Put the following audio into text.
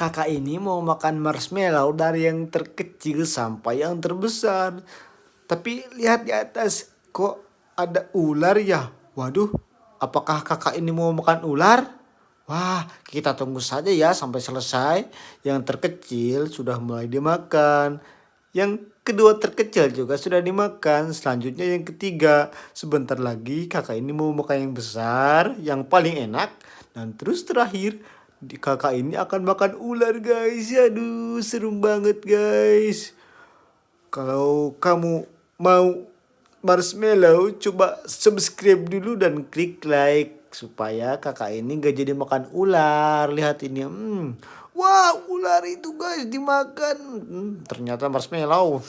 Kakak ini mau makan marshmallow dari yang terkecil sampai yang terbesar. Tapi lihat di atas, kok ada ular ya? Waduh, apakah kakak ini mau makan ular? Wah, kita tunggu saja ya sampai selesai. Yang terkecil sudah mulai dimakan. Yang kedua terkecil juga sudah dimakan. Selanjutnya yang ketiga. Sebentar lagi kakak ini mau makan yang besar, yang paling enak. Dan terus terakhir, kakak ini akan makan ular guys. Aduh, seru banget guys. Kalau kamu mau marshmallow, coba subscribe dulu dan klik like supaya kakak ini gak jadi makan ular. Lihat ini, wah ular itu guys dimakan. Ternyata marshmallow.